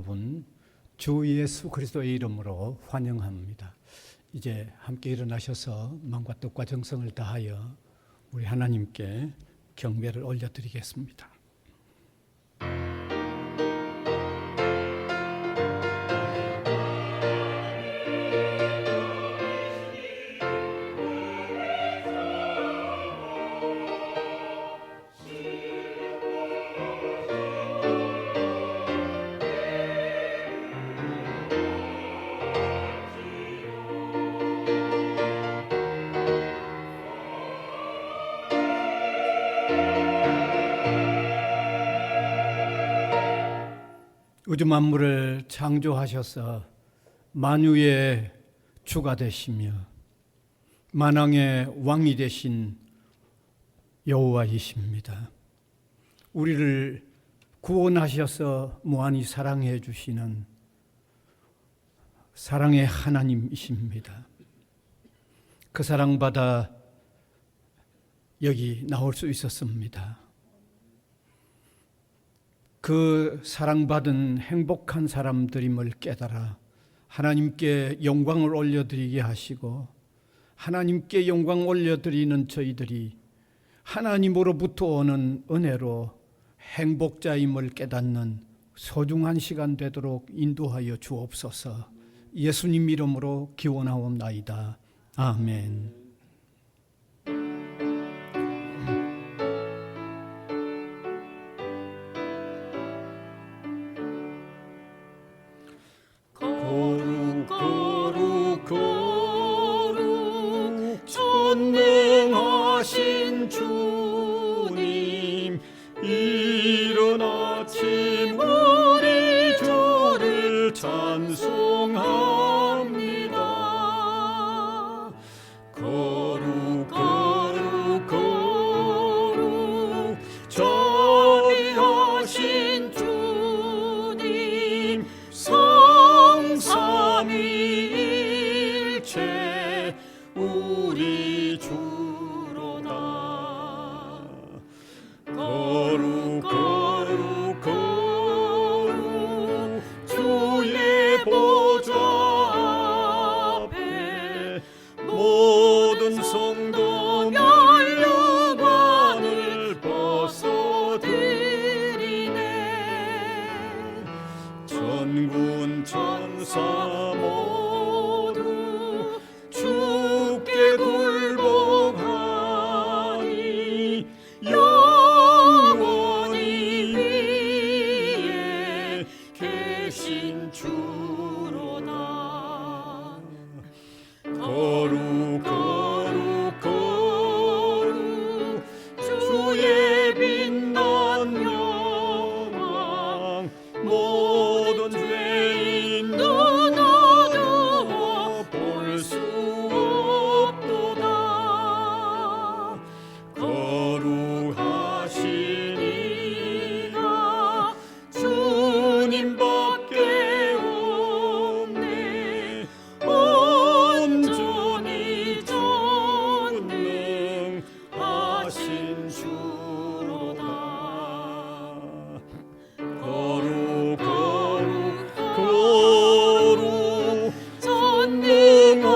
여러분, 주 예수 그리스도의 이름으로 환영합니다. 이제 함께 일어나셔서 마음과 뜻과 정성을 다하여 우리 하나님께 경배를 올려드리겠습니다. 우주 만물을 창조하셔서 만유의 주가 되시며 만왕의 왕이 되신 여호와이십니다. 우리를 구원하셔서 무한히 사랑해 주시는 사랑의 하나님이십니다. 그 사랑받아 여기 나올 수 있었습니다. 그 사랑받은 행복한 사람들임을 깨달아 하나님께 영광을 올려드리게 하시고, 하나님께 영광 올려드리는 저희들이 하나님으로부터 오는 은혜로 행복자임을 깨닫는 소중한 시간 되도록 인도하여 주옵소서. 예수님 이름으로 기원하옵나이다. 아멘. 전능하신 주님, 이른 아침 우리 주를 찬송합니다. 거룩 거룩 거룩 자비하신 주님, 성삼위일체 우리 주로다. 거룩 거룩 거룩 주의 보좌 앞에 모든 성도 면류관을 벗어드리네. 천군 천사 모두 주께 굴복하니 영원히 위에 계신 주로다. 거룩 거룩 거룩 주의 빛난 영광, 모든 죄인 눈 어두워 볼 수 없도다. 거룩하시니가 주님밖에 없네. 온전히 전능하신 주로다. 거룩 거룩 거룩 전능하신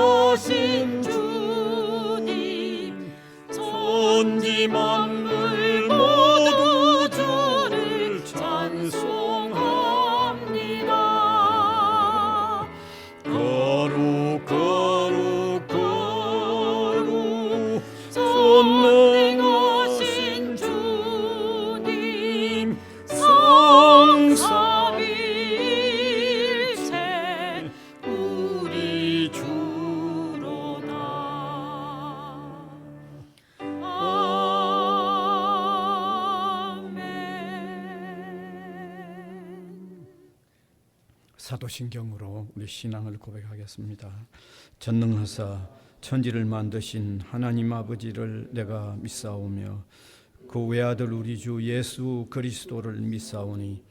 주님, 천지 만물 모두 주를 찬송합니다. 거룩 거룩 거룩 전능하신 주님, 성삼위일체 우리 주로다. 아멘. 사도신경으로 우리 신앙을 고백하겠습니다. 전능하사 천지를 만드신 하나님 아버지를 내가 믿사오며 그 외아들 우리 주 예수 그리스도를 믿사오니,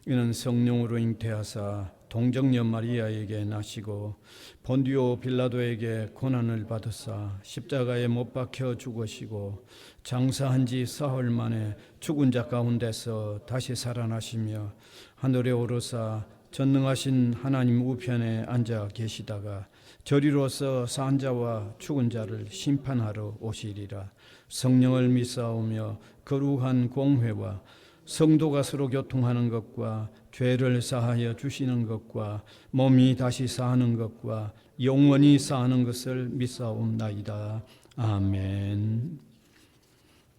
이는 성령으로 잉태하사 동정녀 마리아에게 나시고 본디오 빌라도에게 고난을 받으사 십자가에 못 박혀 죽으시고 장사한 지 사흘 만에 죽은 자 가운데서 다시 살아나시며 하늘에 오르사 전능하신 하나님 우편에 앉아 계시다가 저리로서 산 자와 죽은 자를 심판하러 오시리라. 성령을 믿사오며 거룩한 공회와 성도가 서로 교통하는 것과 죄를 사하여 주시는 것과 몸이 다시 사는 것과 영원히 사는 것을 믿사옵나이다. 아멘.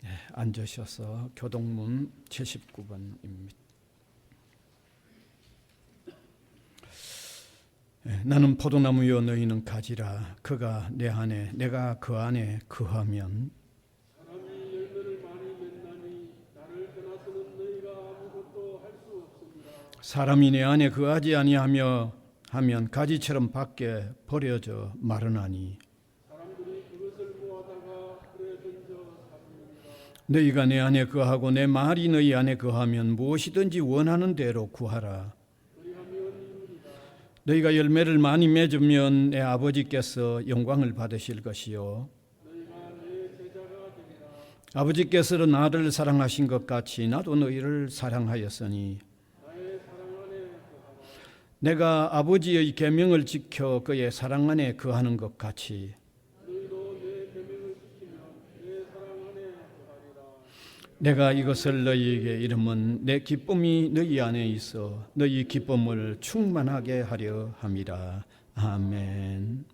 네, 앉으셔서 교동문 79번입니다. 나는 포도나무여 너희는 가지라. 그가 내 안에 내가 그 안에 거하면 사람이 열매를 많이 맺나니 나를 떠나서는 너희가 아무것도 할 수 없습니다. 사람이 내 안에 거하지 아니하며 하면 가지처럼 밖에 버려져 마르나니 사람들이 그것을 모아다가 불에 던져 삽니다. 너희가 내 안에 거하고 내 말이 너희 안에 거하면 무엇이든지 원하는 대로 구하라. 그리하면 이루리라. 너희가 열매를 많이 맺으면 내 아버지께서 영광을 받으실 것이요 너희가 내 제자가 되리라. 아버지께서 나를 사랑하신 것 같이 나도 너희를 사랑하였으니 나의 사랑 안에 거하라. 내가 아버지의 계명을 지켜 그의 사랑 안에 거하는 것 같이 너희도 내 계명을 지키면 내 사랑 안에 거하리라. 내가 이것을 너희에게 이름은 내 기쁨이 너희 안에 있어 너희 기쁨을 충만하게 하려 함이라. 아멘.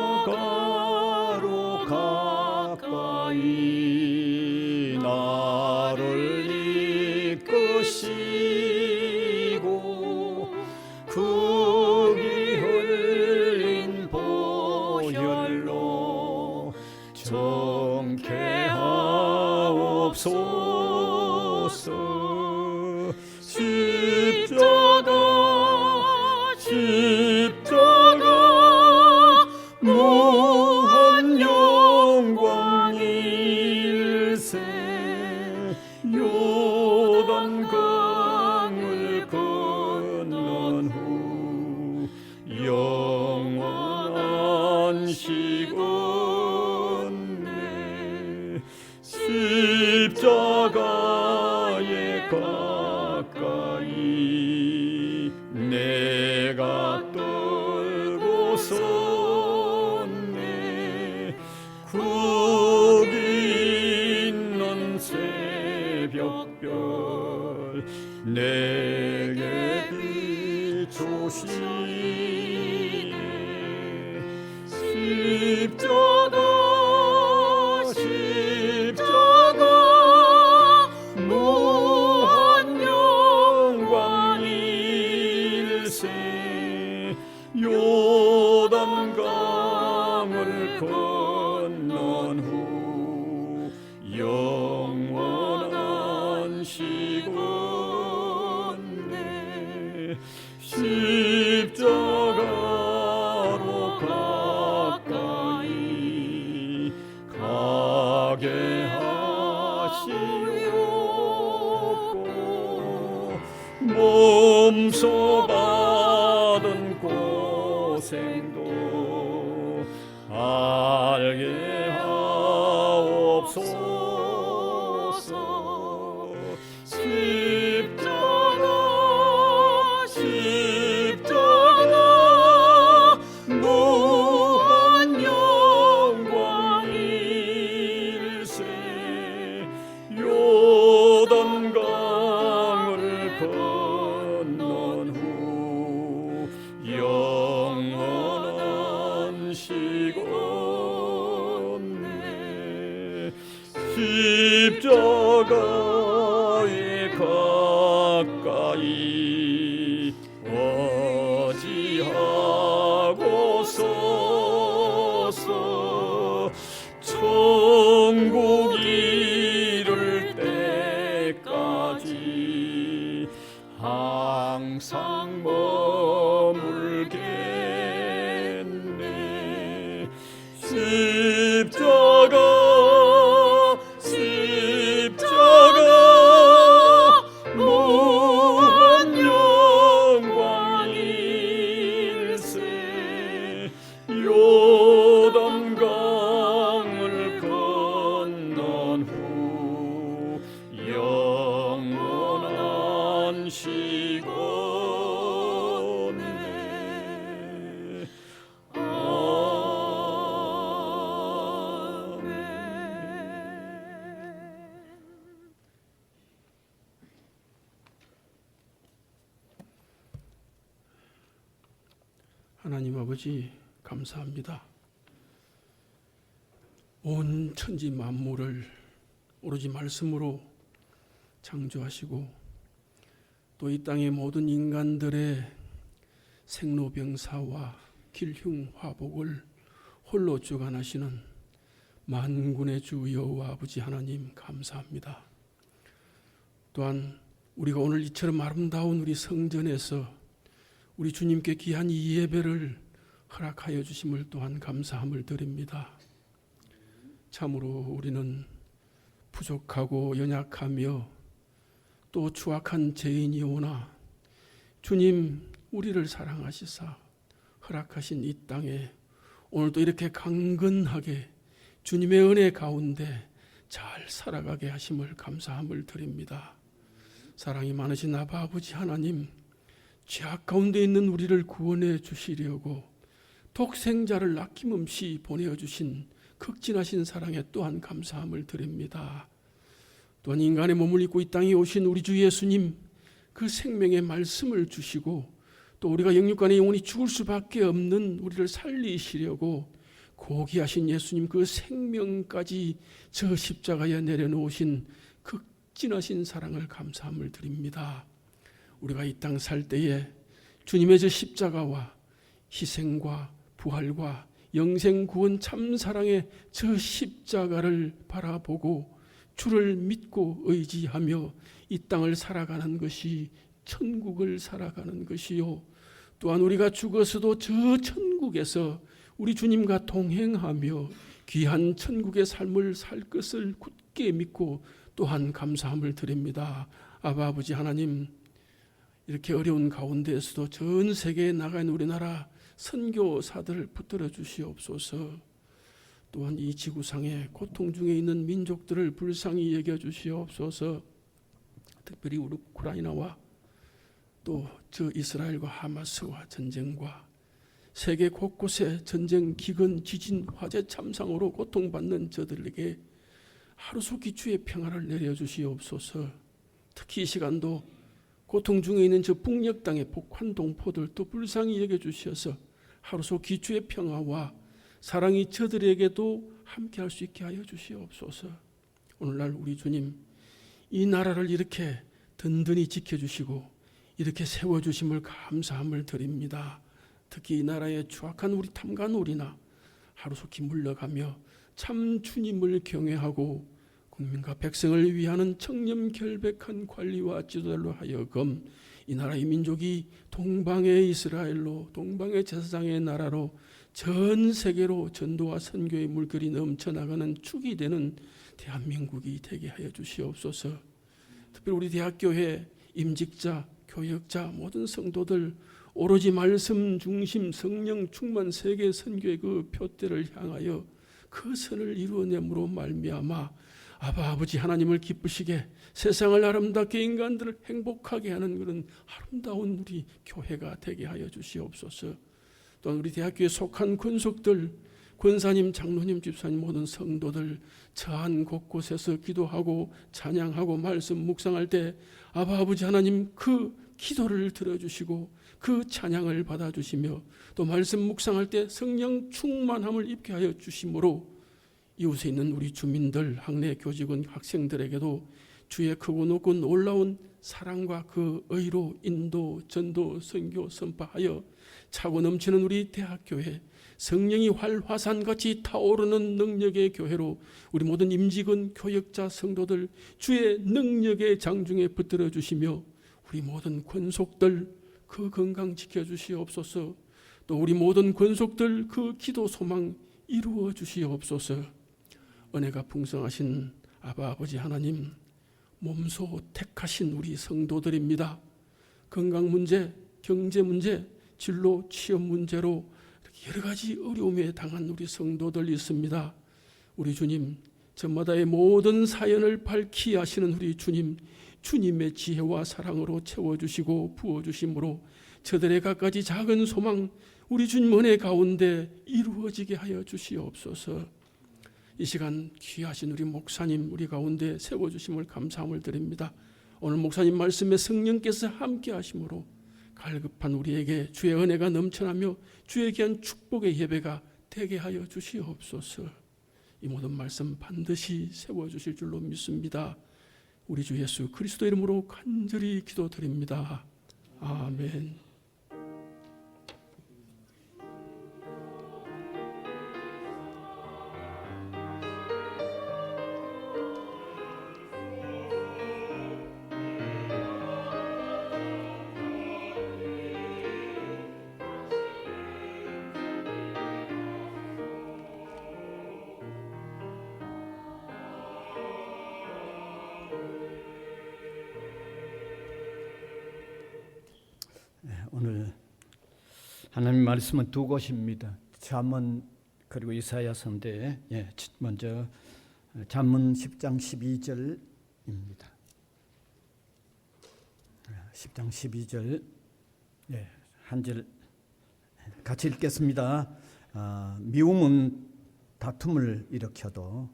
십자가로 가까이 나를 이끄시고 그기 흘린 보혈로 정케하옵소서. 십자가 무한 영광일세. 요단강을 건넌 후 영원한 시건네. 십자가에 가까이 내가 떨고 섰네. 거기 있는 새벽별 내게 비추시네. 십자가 무한 영광일세. 요단강을 건넌 후 영원한 시건네. 십자가로 가까이 가게 하시옵고 몸소 받은 고생도 알게 하옵소서. 십자가 무한 영광일세. 요단강을 건넌 후 영원한 시건네. 십자가에 가까이 어지하고 서서 천국 이룰 때까지 항상 머물겠네. 십자가 무한 영광일세. 하나님 아버지 감사합니다. 온 천지 만물을 오로지 말씀으로 창조하시고 또 이 땅의 모든 인간들의 생로병사와 길흉화복을 홀로 주관하시는 만군의 주 여호와 아버지 하나님 감사합니다. 또한 우리가 오늘 이처럼 아름다운 우리 성전에서 우리 주님께 귀한 이 예배를 허락하여 주심을 또한 감사함을 드립니다. 참으로 우리는 부족하고 연약하며 또 추악한 죄인이오나 주님 우리를 사랑하시사 허락하신 이 땅에 오늘도 이렇게 강건하게 주님의 은혜 가운데 잘 살아가게 하심을 감사함을 드립니다. 사랑이 많으신 아버지 하나님, 죄악 가운데 있는 우리를 구원해 주시려고 독생자를 아낌없이 보내어주신 극진하신 사랑에 또한 감사함을 드립니다. 또한 인간의 몸을 입고 이 땅에 오신 우리 주 예수님, 그 생명의 말씀을 주시고 또 우리가 영육간의 영혼이 죽을 수밖에 없는 우리를 살리시려고 고귀하신 예수님 그 생명까지 저 십자가에 내려놓으신 극진하신 사랑을 감사함을 드립니다. 우리가 이 땅 살 때에 주님의 저 십자가와 희생과 부활과 영생 구원 참 사랑의 저 십자가를 바라보고 주를 믿고 의지하며 이 땅을 살아가는 것이 천국을 살아가는 것이요, 또한 우리가 죽어서도 저 천국에서 우리 주님과 동행하며 귀한 천국의 삶을 살 것을 굳게 믿고 또한 감사함을 드립니다. 아버지 하나님, 이렇게 어려운 가운데에서도 전 세계에 나가 있는 우리나라 선교사들을 붙들어 주시옵소서. 또한 이 지구상에 고통 중에 있는 민족들을 불쌍히 여겨 주시옵소서. 특별히 우크라이나와 또 저 이스라엘과 하마스와 전쟁과 세계 곳곳에 전쟁, 기근, 지진, 화재 참상으로 고통받는 저들에게 하루속히 주의 평화를 내려주시옵소서. 특히 이 시간도 고통 중에 있는 저 북녘 땅의 북한 동포들도 불쌍히 여겨주셔서 하루속히 주의 평화와 사랑이 저들에게도 함께할 수 있게 하여 주시옵소서. 오늘날 우리 주님, 이 나라를 이렇게 든든히 지켜주시고 이렇게 세워주심을 감사함을 드립니다. 특히 이 나라의 추악한 우리 탐관오리나 하루속히 물러가며 참 주님을 경외하고 국민과 백성을 위하는 청렴결백한 관리와 지도자로 하여금 이 나라의 민족이 동방의 이스라엘로, 동방의 제사장의 나라로 전 세계로 전도와 선교의 물결이 넘쳐나가는 축이 되는 대한민국이 되게 하여 주시옵소서. 특별히 우리 대학교회 임직자, 교역자, 모든 성도들 오로지 말씀 중심 성령 충만 세계 선교의 그 표대를 향하여 그 선을 이루어냄으로 말미암아 아버지 하나님을 기쁘시게 세상을 아름답게 인간들을 행복하게 하는 그런 아름다운 우리 교회가 되게 하여 주시옵소서. 또한 우리 대학교에 속한 권속들, 권사님, 장로님, 집사님, 모든 성도들 처한 곳곳에서 기도하고 찬양하고 말씀 묵상할 때 아버지 하나님 그 기도를 들어주시고 그 찬양을 받아주시며 또 말씀 묵상할 때 성령 충만함을 입게 하여 주심으로 이웃에 있는 우리 주민들, 학내 교직원, 학생들에게도 주의 크고 높고 놀라운 사랑과 그 의로 인도, 전도, 선교, 선파하여 차고 넘치는 우리 대학교회 성령이 활화산같이 타오르는 능력의 교회로 우리 모든 임직원, 교역자, 성도들 주의 능력의 장중에 붙들어 주시며 우리 모든 권속들 그 건강 지켜주시옵소서. 또 우리 모든 권속들 그 기도 소망 이루어 주시옵소서. 은혜가 풍성하신 아버지 하나님, 몸소 택하신 우리 성도들입니다. 건강 문제, 경제 문제, 진로, 취업 문제로 여러 가지 어려움에 당한 우리 성도들 있습니다. 우리 주님, 저마다의 모든 사연을 밝히 하시는 우리 주님, 주님의 지혜와 사랑으로 채워주시고 부어주심으로 저들의 갖가지 작은 소망 우리 주님 은혜 가운데 이루어지게 하여 주시옵소서. 이 시간 귀하신 우리 목사님 우리 가운데 세워주심을 감사함을 드립니다. 오늘 목사님 말씀에 성령께서 함께 하심으로 갈급한 우리에게 주의 은혜가 넘쳐나며 주의 귀한 축복의 예배가 되게 하여 주시옵소서. 이 모든 말씀 반드시 세워주실 줄로 믿습니다. 우리 주 예수 그리스도 이름으로 간절히 기도드립니다. 아멘. 오늘 하나님 말씀은 두 곳입니다. 잠언 그리고 이사야서인데 먼저 잠언 10장 12절입니다. 10장 12절 한 절 같이 읽겠습니다. 미움은 다툼을 일으켜도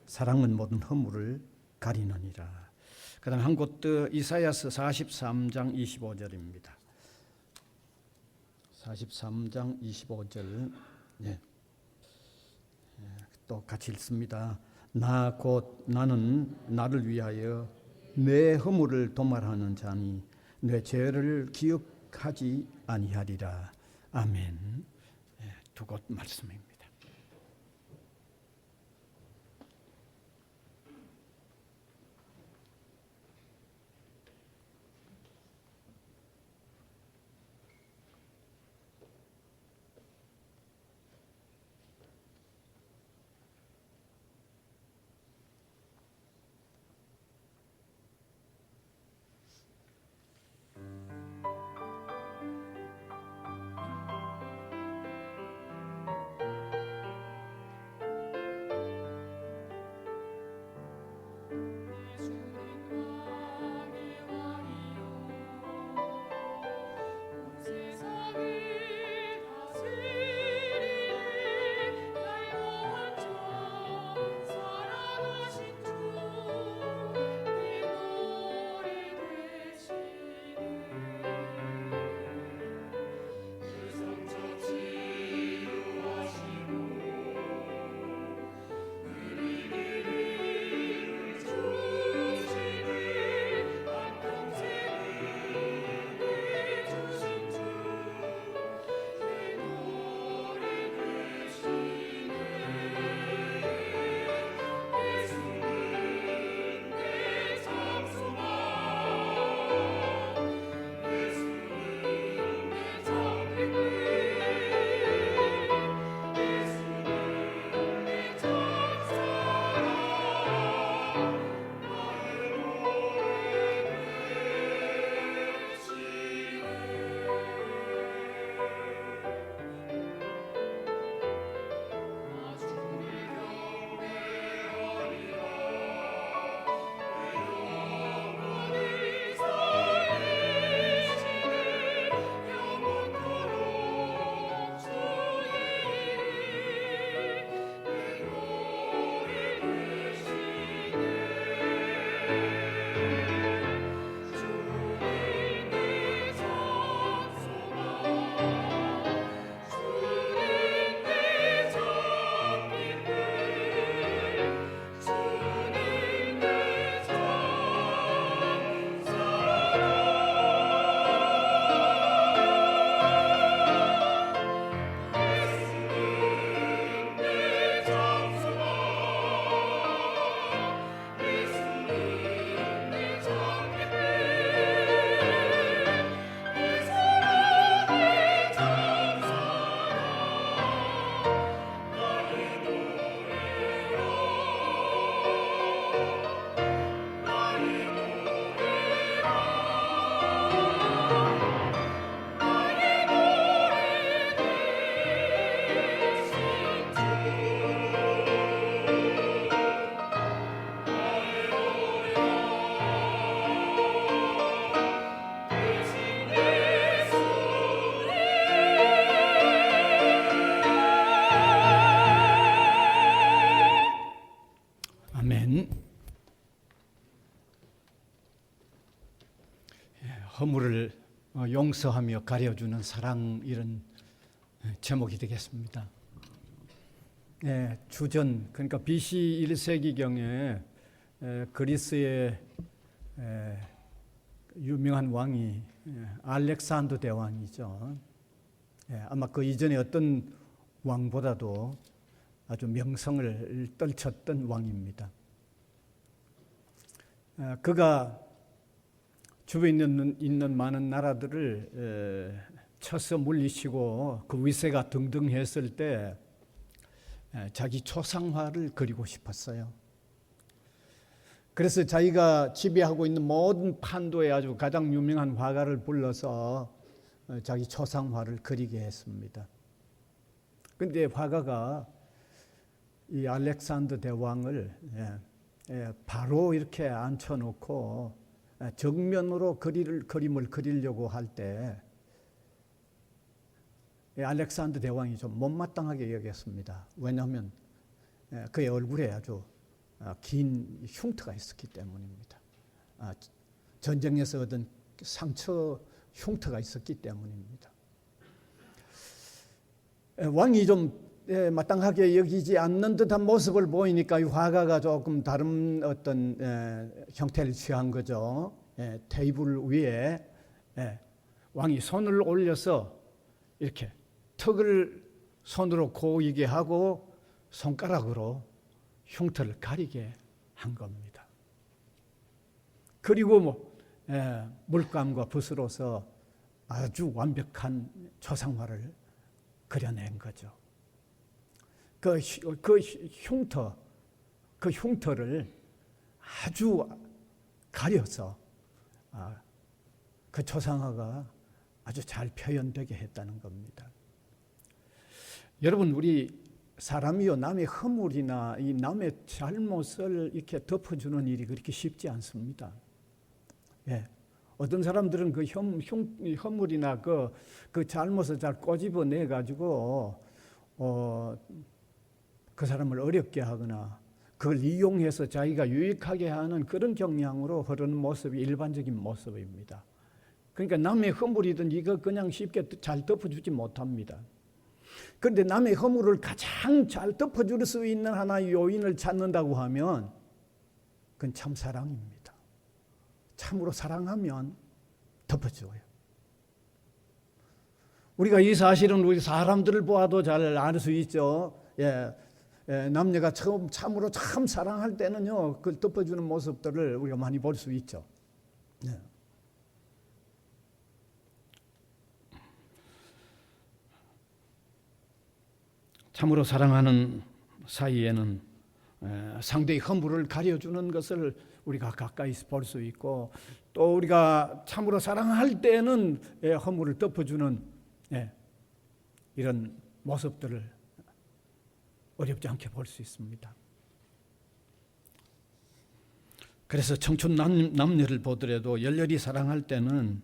사랑은 모든 허물을 가리느니라. 그다음 한 곳 이사야서 43장 25절입니다. 43장 25절 또 같이 읽습니다. 나 곧 나는 나를 위하여 내 허물을 도말하는 자니 내 죄를 기억하지 아니하리라. 아멘. 두 곳 말씀입니다. 용서하며 가려주는 사랑, 이런 제목이 되겠습니다. 주전, 그러니까 BC 1세기경에 그리스의 유명한 왕이 알렉산더 대왕이죠. 아마 그 이전에 어떤 왕보다도 아주 명성을 떨쳤던 왕입니다. 그가 주변에 있는 많은 나라들을 쳐서 물리치고 그 위세가 등등했을 때 자기 초상화를 그리고 싶었어요. 그래서 자기가 지배하고 있는 모든 판도에 아주 가장 유명한 화가를 불러서 자기 초상화를 그리게 했습니다. 그런데 화가가 이 알렉산더 대왕을 바로 이렇게 앉혀놓고 정면으로 그림을 그리려고 할 때 알렉산더 대왕이 좀 못마땅하게 여겼습니다. 왜냐하면 그의 얼굴에 아주 긴 흉터가 있었기 때문입니다. 전쟁에서 얻은 상처 흉터가 있었기 때문입니다. 왕이 좀 마땅하게 여기지 않는 듯한 모습을 보이니까 이 화가가 조금 다른 어떤 형태를 취한 거죠. 테이블 위에 왕이 손을 올려서 이렇게 턱을 손으로 고이게 하고 손가락으로 흉터를 가리게 한 겁니다. 그리고 물감과 붓으로서 아주 완벽한 초상화를 그려낸 거죠. 그 흉터를 아주 가려서 그 초상화가 아주 잘 표현되게 했다는 겁니다. 여러분, 우리 사람이요, 남의 허물이나 이 남의 잘못을 이렇게 덮어주는 일이 그렇게 쉽지 않습니다. 어떤 사람들은 그 허물이나 그 잘못을 잘 꼬집어내 가지고 그 사람을 어렵게 하거나 그걸 이용해서 자기가 유익하게 하는 그런 경향으로 흐르는 모습이 일반적인 모습입니다. 그러니까 남의 허물이든 이거 그냥 쉽게 잘 덮어주지 못합니다. 그런데 남의 허물을 가장 잘 덮어줄 수 있는 하나의 요인을 찾는다고 하면 그건 참 사랑입니다. 참으로 사랑하면 덮어줘요. 우리가 이 사실은 우리 사람들을 보아도 잘 알 수 있죠. 남녀가 참으로 참 사랑할 때는요, 그걸 덮어주는 모습들을 우리가 많이 볼 수 있죠. 참으로 사랑하는 사이에는 상대의 허물을 가려주는 것을 우리가 가까이서 볼 수 있고, 또 우리가 참으로 사랑할 때는 허물을 덮어주는 이런 모습들을 어렵지 않게 볼 수 있습니다. 그래서 청춘 남녀를 보더라도 열렬히 사랑할 때는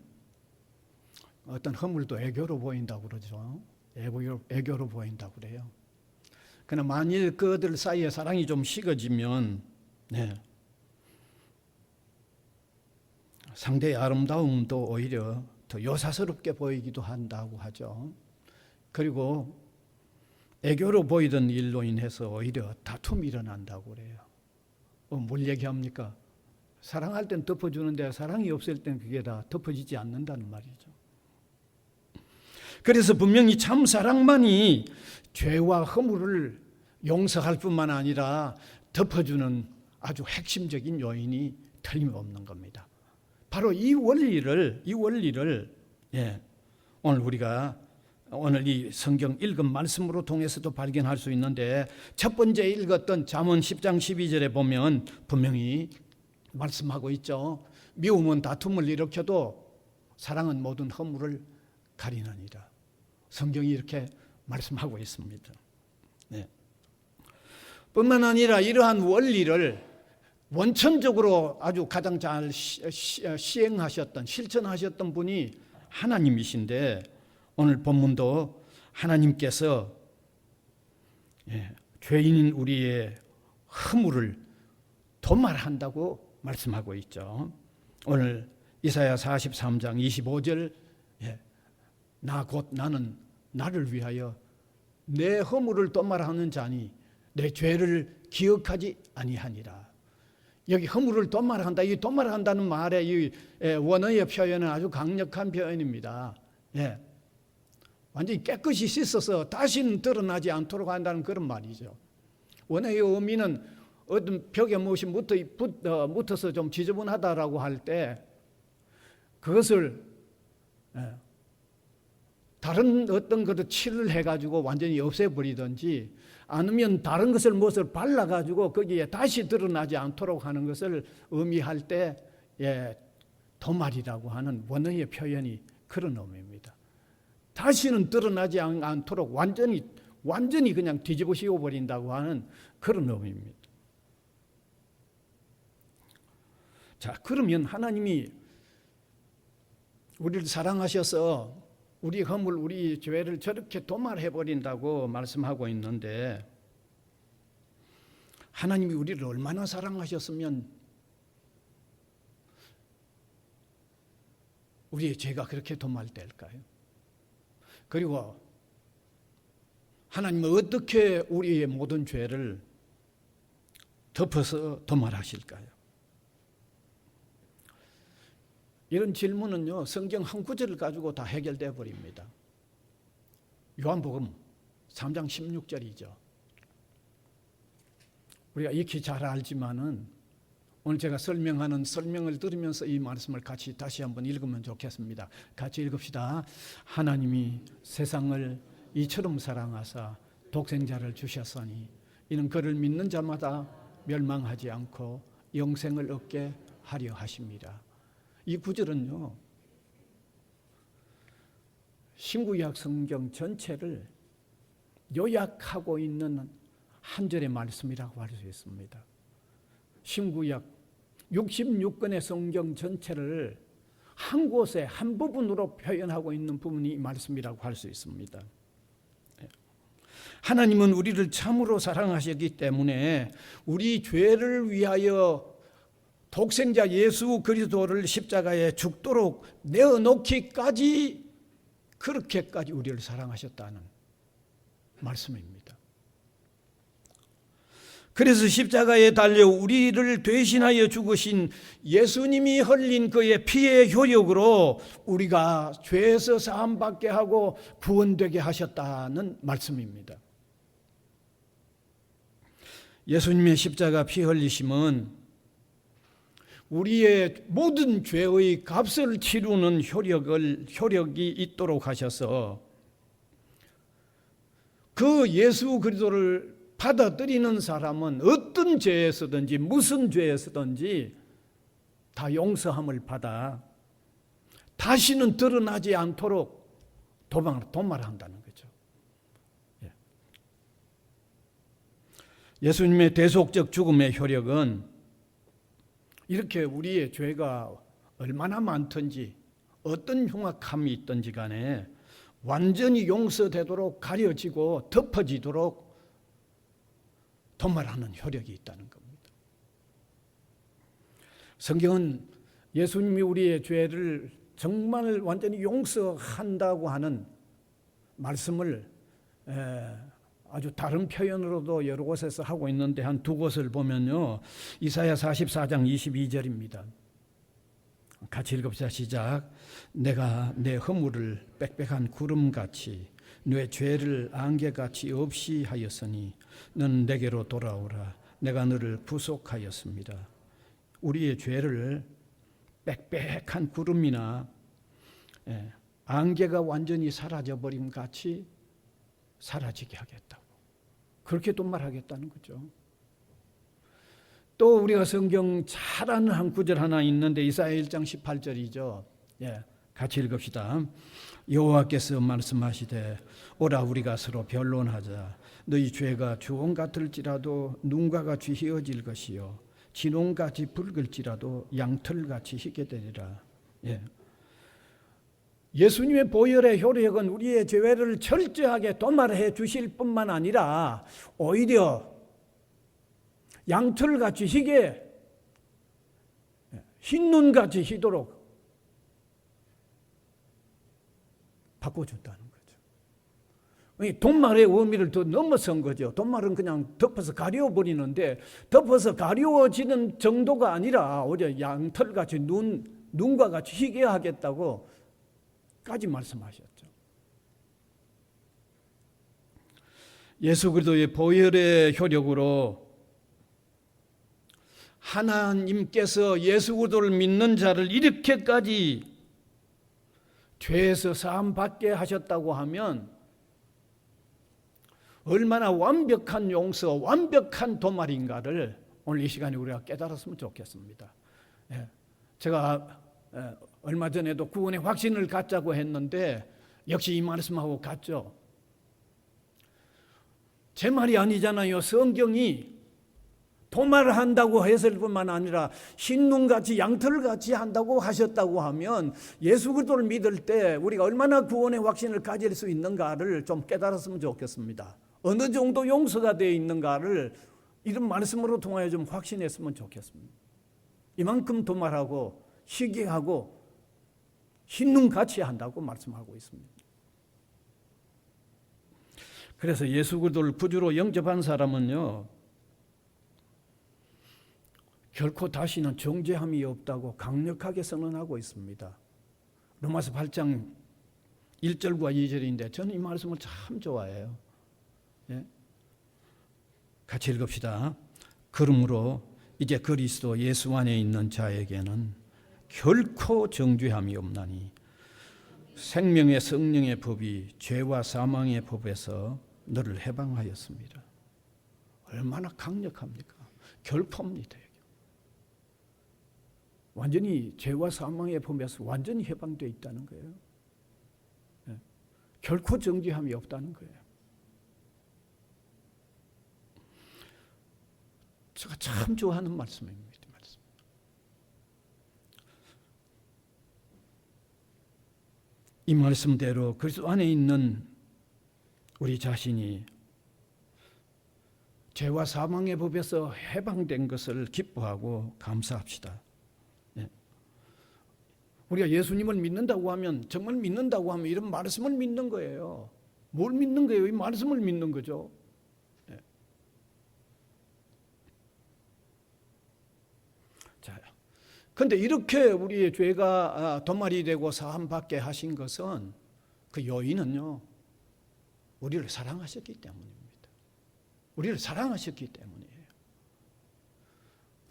어떤 허물도 애교로 보인다고 그러죠. 애교로 보인다고 그래요. 그러나 만일 그들 사이에 사랑이 좀 식어지면 상대의 아름다움도 오히려 더 요사스럽게 보이기도 한다고 하죠. 그리고 애교로 보이던 일로 인해서 오히려 다툼이 일어난다고 그래요. 뭘 얘기합니까? 사랑할 땐 덮어주는데 사랑이 없을 땐 그게 다 덮어지지 않는다는 말이죠. 그래서 분명히 참 사랑만이 죄와 허물을 용서할 뿐만 아니라 덮어주는 아주 핵심적인 요인이 틀림없는 겁니다. 바로 이 원리를 오늘 우리가 오늘 이 성경 읽은 말씀으로 통해서도 발견할 수 있는데, 첫 번째 읽었던 잠언 10장 12절에 보면 분명히 말씀하고 있죠. 미움은 다툼을 일으켜도 사랑은 모든 허물을 가리느니라. 성경이 이렇게 말씀하고 있습니다. 뿐만 아니라 이러한 원리를 원천적으로 아주 가장 잘 시행하셨던, 실천하셨던 분이 하나님이신데, 오늘 본문도 하나님께서 죄인인 우리의 허물을 도말한다고 말씀하고 있죠. 오늘 이사야 43장 25절 예. 나 곧 나는 나를 위하여 내 허물을 도말하는 자니 내 죄를 기억하지 아니하니라. 여기 허물을 도말한다. 이 도말한다는 말의 이 원어의 표현은 아주 강력한 표현입니다. 예. 완전히 깨끗이 씻어서 다시는 드러나지 않도록 한다는 그런 말이죠. 원어의 의미는 어떤 벽에 무엇이 묻어서 좀 지저분하다라고 할 때 그것을 다른 어떤 것을 칠을 해가지고 완전히 없애버리든지 아니면 다른 것을 무엇을 발라가지고 거기에 다시 드러나지 않도록 하는 것을 의미할 때 도말이라고 하는 원어의 표현이 그런 의미입니다. 다시는 드러나지 않도록 완전히 그냥 뒤집어 씌워버린다고 하는 그런 의미입니다. 자, 그러면 하나님이 우리를 사랑하셔서 우리 허물, 우리 죄를 저렇게 도말해버린다고 말씀하고 있는데 하나님이 우리를 얼마나 사랑하셨으면 우리의 죄가 그렇게 도말될까요? 그리고 하나님은 어떻게 우리의 모든 죄를 덮어서 도말하실까요? 이런 질문은요, 성경 한 구절을 가지고 다 해결되어 버립니다. 요한복음 3장 16절이죠. 우리가 익히 잘 알지만은 오늘 제가 설명을 들으면서 이 말씀을 같이 다시 한번 읽으면 좋겠습니다. 같이 읽읍시다. 하나님이 세상을 이처럼 사랑하사 독생자를 주셨으니 이는 그를 믿는 자마다 멸망하지 않고 영생을 얻게 하려 하십니다. 이 구절은요, 신구약 성경 전체를 요약하고 있는 한 절의 말씀이라고 할 수 있습니다. 신구약 66권의 성경 전체를 한 곳에 한 부분으로 표현하고 있는 부분이 이 말씀이라고 할 수 있습니다. 하나님은 우리를 참으로 사랑하셨기 때문에 우리 죄를 위하여 독생자 예수 그리스도를 십자가에 죽도록 내어놓기까지 그렇게까지 우리를 사랑하셨다는 말씀입니다. 그래서 십자가에 달려 우리를 대신하여 죽으신 예수님이 흘린 그의 피의 효력으로 우리가 죄에서 사함받게 하고 구원되게 하셨다는 말씀입니다. 예수님의 십자가 피 흘리심은 우리의 모든 죄의 값을 치르는 효력이 있도록 하셔서 그 예수 그리스도를 받아들이는 사람은 어떤 죄에서든지 무슨 죄에서든지 다 용서함을 받아 다시는 드러나지 않도록 도말한다는 거죠. 예수님의 대속적 죽음의 효력은 이렇게 우리의 죄가 얼마나 많든지 어떤 흉악함이 있든지 간에 완전히 용서되도록 가려지고 덮어지도록 도말하는 효력이 있다는 겁니다. 성경은 예수님이 우리의 죄를 정말 완전히 용서한다고 하는 말씀을 아주 다른 표현으로도 여러 곳에서 하고 있는데 한 두 곳을 보면요, 이사야 44장 22절입니다. 같이 읽읍시다. 시작. 내가 내 허물을 빽빽한 구름같이 내 죄를 안개같이 없이 하였으니 너는 내게로 돌아오라. 내가 너를 구속하였습니다. 우리의 죄를 빽빽한 구름이나 안개가 완전히 사라져버림 같이 사라지게 하겠다고. 그렇게 도말하겠다는 거죠. 또 우리가 성경 잘 아는 한 구절 하나 있는데 이사야 1장 18절이죠. 같이 읽읍시다. 여호와께서 말씀하시되 오라 우리가 서로 변론하자. 너희 죄가 주홍 같을지라도 눈과 같이 희어질 것이요 진홍같이 붉을지라도 양털같이 희게 되리라. 예수님의 보혈의 효력은 우리의 죄를 철저하게 도말해 주실 뿐만 아니라 오히려 양털같이 희게 흰 눈같이 희도록 바꿔준다는 거죠. 돈말의 의미를 더 넘어선 거죠. 돈말은 그냥 덮어서 가려워버리는데 덮어서 가려워지는 정도가 아니라 오히려 양털같이 눈과 같이 희게 하겠다고 까지 말씀하셨죠. 예수 그리스도의 보혈의 효력으로 하나님께서 예수 그리스도를 믿는 자를 이렇게까지 죄에서 사함 받게 하셨다고 하면 얼마나 완벽한 용서, 완벽한 도말인가를 오늘 이 시간에 우리가 깨달았으면 좋겠습니다. 제가 얼마 전에도 구원의 확신을 갖자고 했는데 역시 이 말씀하고 같죠. 제 말이 아니잖아요. 성경이 도말을 한다고 했을 뿐만 아니라 흰눈같이 양털같이 한다고 하셨다고 하면 예수 그리스도를 믿을 때 우리가 얼마나 구원의 확신을 가질 수 있는가를 좀 깨달았으면 좋겠습니다. 어느 정도 용서가 되어 있는가를 이런 말씀으로 통하여 좀 확신했으면 좋겠습니다. 이만큼 도말하고 희귀하고 흰눈같이 한다고 말씀하고 있습니다. 그래서 예수 그리스도를 구주로 영접한 사람은요, 결코 다시는 정죄함이 없다고 강력하게 선언하고 있습니다. 로마서 8장 1절과 2절인데 저는 이 말씀을 참 좋아해요. 같이 읽읍시다. 그러므로 이제 그리스도 예수 안에 있는 자에게는 결코 정죄함이 없나니 생명의 성령의 법이 죄와 사망의 법에서 너를 해방하였습니다. 얼마나 강력합니까? 결포입니다. 완전히 죄와 사망의 법에서 완전히 해방되어 있다는 거예요. 결코 정죄함이 없다는 거예요. 제가 참 좋아하는 말씀입니다. 이 말씀대로 그리스도 안에 있는 우리 자신이 죄와 사망의 법에서 해방된 것을 기뻐하고 감사합시다. 우리가 예수님을 믿는다고 하면, 정말 믿는다고 하면 이런 말씀을 믿는 거예요. 뭘 믿는 거예요? 이 말씀을 믿는 거죠. 자, 근데 이렇게 우리의 죄가 도말이 되고 사함받게 하신 것은 그 요인은요, 우리를 사랑하셨기 때문입니다. 우리를 사랑하셨기 때문이에요.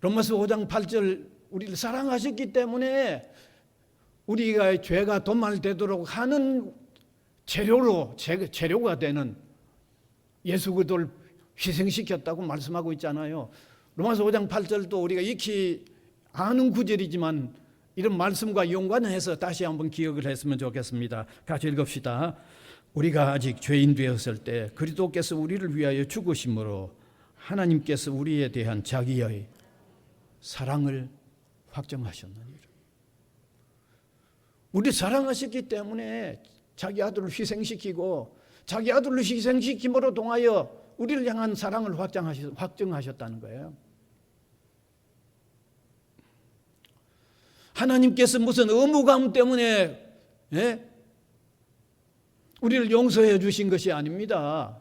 로마서 5장 8절 우리를 사랑하셨기 때문에 우리가 죄가 도말되도록 하는 재료가 되는 예수 그리스도를 희생시켰다고 말씀하고 있잖아요. 로마서 5장 8절도 우리가 익히 아는 구절이지만 이런 말씀과 연관해서 다시 한번 기억을 했으면 좋겠습니다. 같이 읽읍시다. 우리가 아직 죄인 되었을 때 그리스도께서 우리를 위하여 죽으심으로 하나님께서 우리에 대한 자기의 사랑을 확정하셨느니라. 우리 사랑하셨기 때문에 자기 아들을 희생시키고 자기 아들을 희생시킴으로 통하여 우리를 향한 사랑을 확정하셨다는 거예요. 하나님께서 무슨 의무감 때문에 우리를 용서해 주신 것이 아닙니다.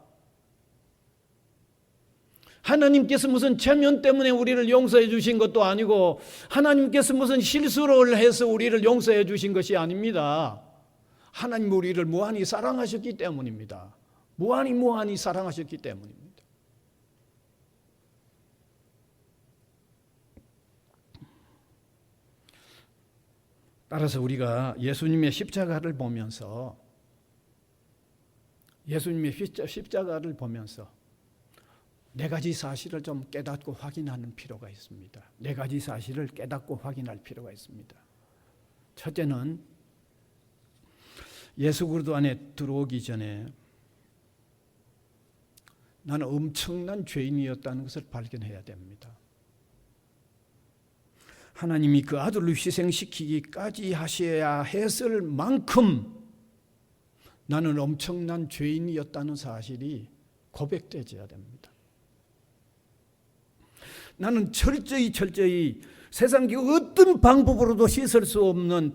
하나님께서 무슨 체면 때문에 우리를 용서해 주신 것도 아니고 하나님께서 무슨 실수를 해서 우리를 용서해 주신 것이 아닙니다. 하나님 우리를 무한히 사랑하셨기 때문입니다. 무한히 사랑하셨기 때문입니다. 따라서 우리가 예수님의 십자가를 보면서 네 가지 사실을 좀 깨닫고 확인하는 필요가 있습니다. 네 가지 사실을 깨닫고 확인할 필요가 있습니다. 첫째는 예수 그리스도 안에 들어오기 전에 나는 엄청난 죄인이었다는 것을 발견해야 됩니다. 하나님이 그 아들을 희생시키기까지 하셔야 했을 만큼 나는 엄청난 죄인이었다는 사실이 고백되어야 됩니다. 나는 철저히 세상의 어떤 방법으로도 씻을 수 없는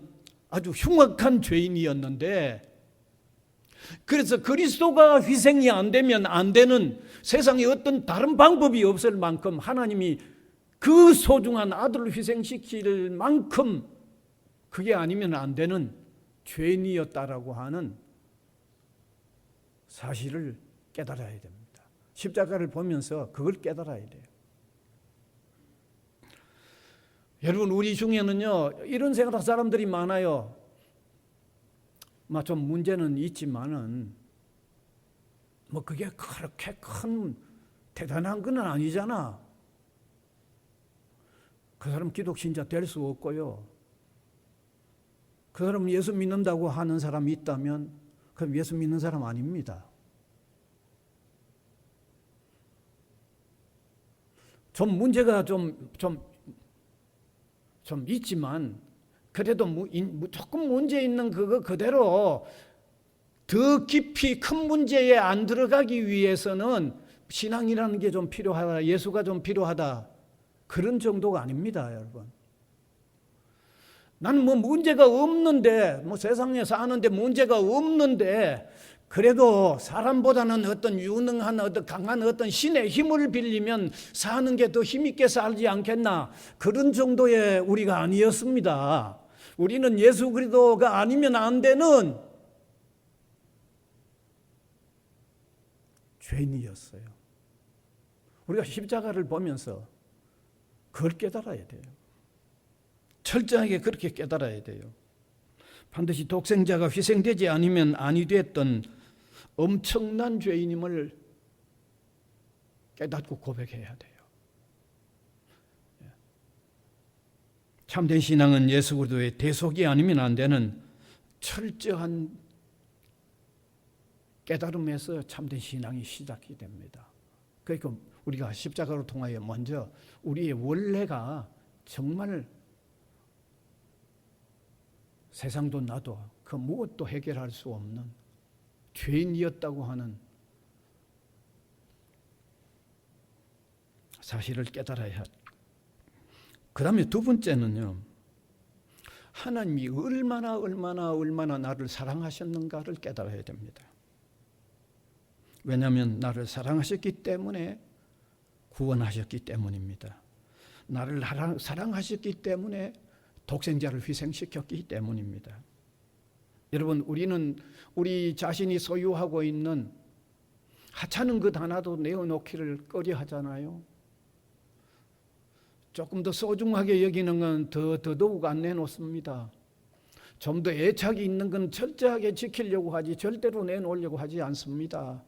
아주 흉악한 죄인이었는데 그래서 그리스도가 희생이 안 되면 안 되는 세상에 어떤 다른 방법이 없을 만큼 하나님이 그 소중한 아들을 희생시킬 만큼 그게 아니면 안 되는 죄인이었다라고 하는 사실을 깨달아야 됩니다. 십자가를 보면서 그걸 깨달아야 돼요. 여러분, 우리 중에는요 이런 생각하는 사람들이 많아요. 좀 문제는 있지만은 그게 그렇게 큰 대단한 건 아니잖아. 그 사람 기독 신자 될 수 없고요. 그 사람 예수 믿는다고 하는 사람이 있다면 그럼 예수 믿는 사람 아닙니다. 좀 문제가 좀 있지만 그래도 조금 문제 있는 그거 그대로 더 깊이 큰 문제에 안 들어가기 위해서는 신앙이라는 게 좀 필요하다. 예수가 좀 필요하다. 그런 정도가 아닙니다, 여러분. 나는 문제가 없는데, 세상에 사는데 문제가 없는데, 그래도 사람보다는 어떤 유능한, 강한 어떤 신의 힘을 빌리면 사는 게 더 힘있게 살지 않겠나. 그런 정도의 우리가 아니었습니다. 우리는 예수 그리스도가 아니면 안 되는 죄인이었어요. 우리가 십자가를 보면서 그걸 깨달아야 돼요. 철저하게 그렇게 깨달아야 돼요. 반드시 독생자가 희생되지 않으면 아니 됐던 엄청난 죄인임을 깨닫고 고백해야 돼요. 참된 신앙은 예수 그리스도의 대속이 아니면 안 되는 철저한 깨달음에서 참된 신앙이 시작이 됩니다. 그러니까 우리가 십자가로 통하여 먼저 우리의 원래가 정말 세상도 나도 그 무엇도 해결할 수 없는 죄인이었다고 하는 사실을 깨달아야 합니다. 그 다음에 두 번째는요, 하나님이 얼마나 나를 사랑하셨는가를 깨달아야 됩니다. 왜냐하면 나를 사랑하셨기 때문에 구원하셨기 때문입니다. 나를 사랑하셨기 때문에 독생자를 희생시켰기 때문입니다. 여러분, 우리는 우리 자신이 소유하고 있는 하찮은 것 하나도 내어놓기를 꺼려 하잖아요. 조금 더 소중하게 여기는 건 더더욱 안 내놓습니다. 좀 더 애착이 있는 건 철저하게 지키려고 하지 절대로 내놓으려고 하지 않습니다.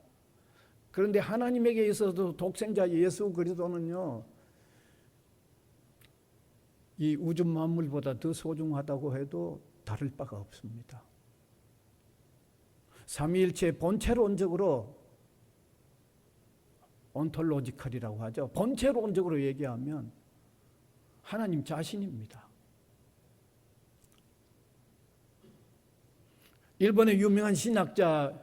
그런데 하나님에게 있어서 독생자 예수 그리스도는요, 이 우주 만물보다 더 소중하다고 해도 다를 바가 없습니다. 삼위일체 본체론적으로, 온톨로지컬이라고 하죠. 본체론적으로 얘기하면 하나님 자신입니다. 일본의 유명한 신학자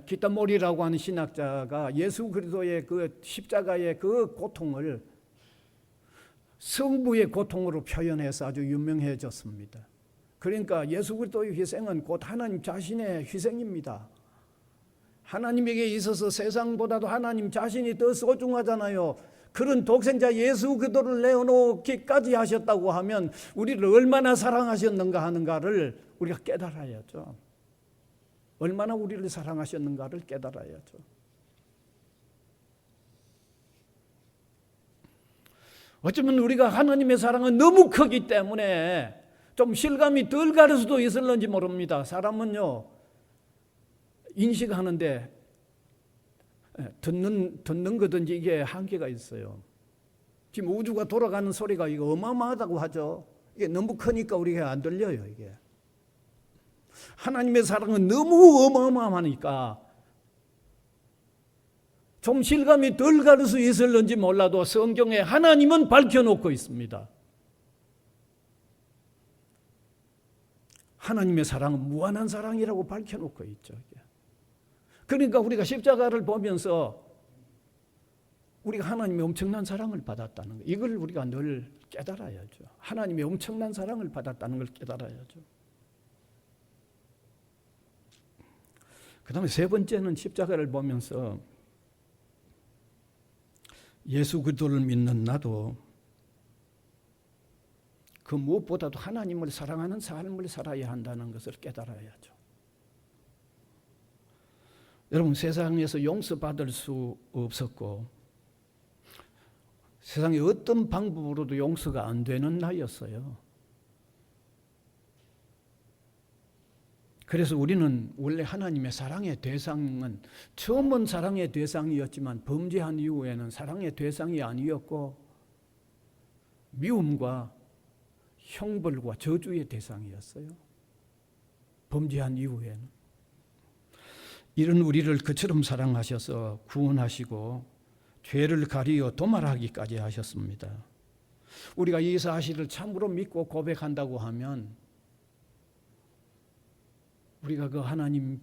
기타모리라고 하는 신학자가 예수 그리스도의 그 십자가의 그 고통을 성부의 고통으로 표현해서 아주 유명해졌습니다. 그러니까 예수 그리스도의 희생은 곧 하나님 자신의 희생입니다. 하나님에게 있어서 세상보다도 하나님 자신이 더 소중하잖아요. 그런 독생자 예수 그리스도를 내어놓기까지 하셨다고 하면 우리를 얼마나 사랑하셨는가 하는가를 우리가 깨달아야죠. 얼마나 우리를 사랑하셨는가를 깨달아야죠. 어쩌면 우리가 하나님의 사랑은 너무 크기 때문에 좀 실감이 덜 가를 수도 있을런지 모릅니다. 사람은요, 인식하는데 듣는 거든지 이게 한계가 있어요. 지금 우주가 돌아가는 소리가 이거 어마어마하다고 하죠. 이게 너무 크니까 우리가 안 들려요, 이게. 하나님의 사랑은 너무 어마어마하니까 좀 실감이 덜 가를 수 있을런지 몰라도 성경에 하나님은 밝혀놓고 있습니다. 하나님의 사랑은 무한한 사랑이라고 밝혀놓고 있죠. 그러니까 우리가 십자가를 보면서 우리가 하나님의 엄청난 사랑을 받았다는 거, 이걸 우리가 늘 깨달아야죠. 하나님의 엄청난 사랑을 받았다는 걸 깨달아야죠. 그 다음에 세 번째는 십자가를 보면서 예수 그리스도를 믿는 나도 그 무엇보다도 하나님을 사랑하는 삶을 살아야 한다는 것을 깨달아야죠. 여러분, 세상에서 용서받을 수 없었고 세상에 어떤 방법으로도 용서가 안 되는 나였어요. 그래서 우리는 원래 하나님의 사랑의 대상은 처음은 사랑의 대상이었지만 범죄한 이후에는 사랑의 대상이 아니었고 미움과 형벌과 저주의 대상이었어요. 범죄한 이후에는. 이런 우리를 그처럼 사랑하셔서 구원하시고 죄를 가리어 도말하기까지 하셨습니다. 우리가 이 사실을 참으로 믿고 고백한다고 하면 우리가 그 하나님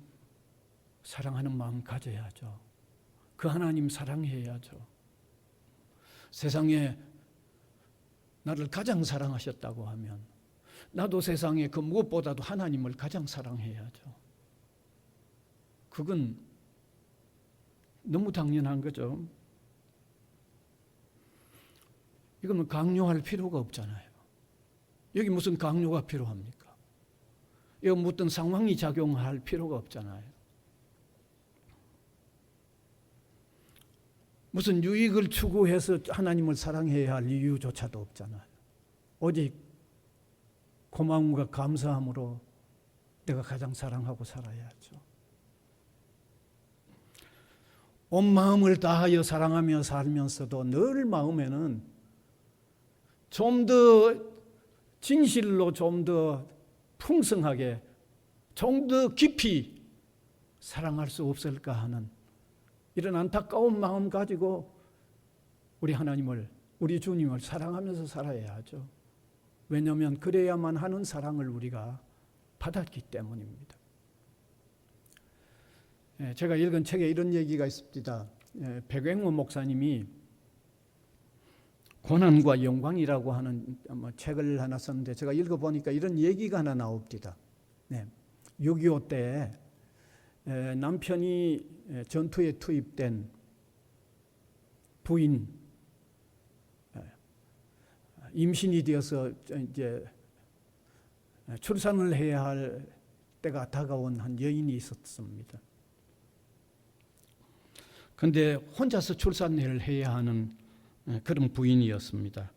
사랑하는 마음 가져야죠. 그 하나님 사랑해야죠. 세상에 나를 가장 사랑하셨다고 하면 나도 세상에 그 무엇보다도 하나님을 가장 사랑해야죠. 그건 너무 당연한 거죠. 이거는 강요할 필요가 없잖아요. 여기 무슨 강요가 필요합니까? 여기 어떤 상황이 작용할 필요가 없잖아요. 무슨 유익을 추구해서 하나님을 사랑해야 할 이유조차도 없잖아요. 오직 고마움과 감사함으로 내가 가장 사랑하고 살아야죠. 온 마음을 다하여 사랑하며 살면서도 늘 마음에는 좀 더 진실로 좀 더 풍성하게 좀 더 깊이 사랑할 수 없을까 하는 이런 안타까운 마음 가지고 우리 하나님을, 우리 주님을 사랑하면서 살아야 하죠. 왜냐하면 그래야만 하는 사랑을 우리가 받았기 때문입니다. 제가 읽은 책에 이런 얘기가 있습니다. 백행호 목사님이 고난과 영광이라고 하는 책을 하나 썼는데 제가 읽어보니까 이런 얘기가 하나 나옵니다. 6.25 때 남편이 전투에 투입된 부인, 임신이 되어서 이제 출산을 해야 할 때가 다가온 한 여인이 있었습니다. 그런데 혼자서 출산을 해야 하는 그런 부인이었습니다.